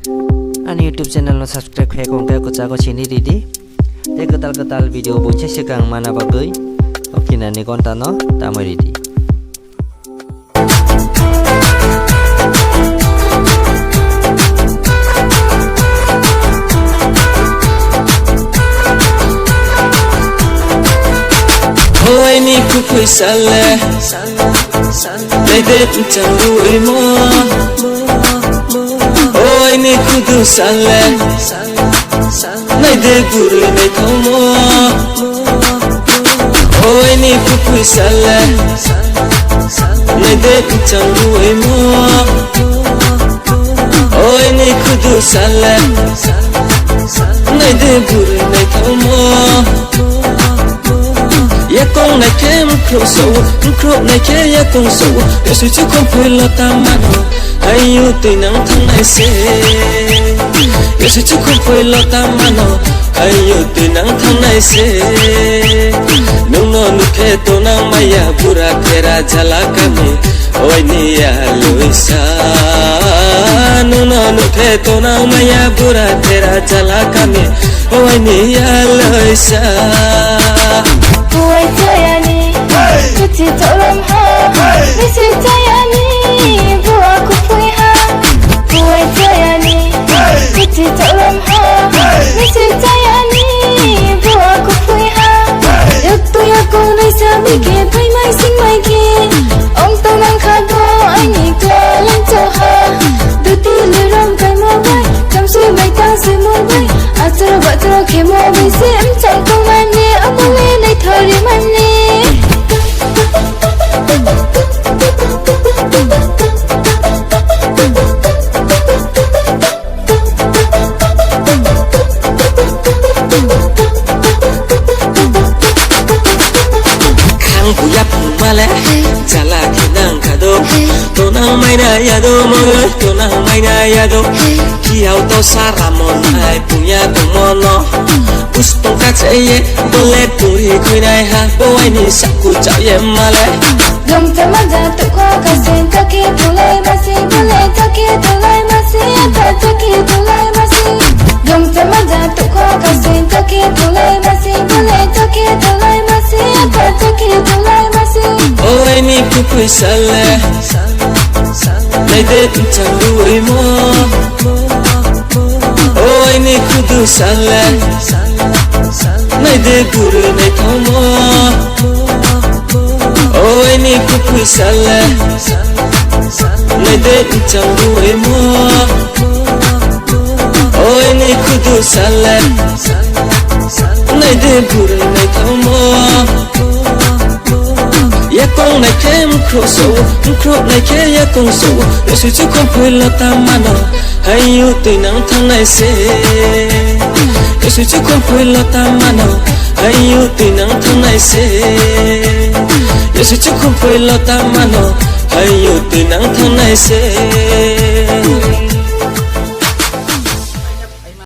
An YouTube channel no subscribe khai kong ka ko cha ko chini didi te ketal video bonche sekang mana bagoi okina ni konta no tamoi didi Ôi ni ku pui sale Dai de chẳng đuổi mơ Ôi ni ku du sale Nai de guru nai thau mơ Ôi ni ku pui sale Nai de chẳng đuổi mơ Ôi ni ku du sale Nai de guru nai thau mơ ya con này kem khổ này kia ya con sầu để suy chứ không phải là ta mà hay yêu từ nắng tháng này sẽ để suy chứ không phải là ta mà hay yêu từ nắng tháng này sẽ nung no nuke to nang maya pura kera jala kami oi ni ya luisa nung no nuke to nang maya pura kera jala kami oi ni ya luisa Buổi tayani, kuti tolong ha. Misi tayani, buat ku pui ha. Buổi tayani, kuti tolong ha. Misi tayani, buat ku pui ha. Yak tu yak ko nai sabi ke, pai mai sing mai ke. Ong tong nang khago, ani kla lang cho ha. Duti liram kai mo bai, kam sui bai ta sui mo bai. Atro batro ke mo bai se am chang kong mani, among le nai thori mani. Ku yap male jala kinang kado to nang mai na ya do mo to nang mai na ya do ki auto saramon ai punya tumono ustong ka cheye bole puri kuinai ha boy ni sakku chao ye male Gom tamaja tu ko ka sen ta ki tulai masi bole ta ki tulai masi ta ki tulai masi Gom tamaja tu ko ka sen ta ki tulai masi bole ta ki tulai masi ta ki tulai masi oi ni ku pui sale dai de chẳng đuổi mơ oi ni ku du sale nai de guru nai thau mơ oi ni ku pui sale nai de chẳng đuổi mơ oi ni ku du sale nai de guru nai thau mơ ya con này kem khổ này kia ya con sầu để suy chứ không phải là ta mà hay yêu từ nắng tháng này sẽ để suy chứ không phải là ta mà hay yêu từ nắng tháng này sẽ để suy chứ không phải là ta mà hay yêu từ nắng tháng này sẽ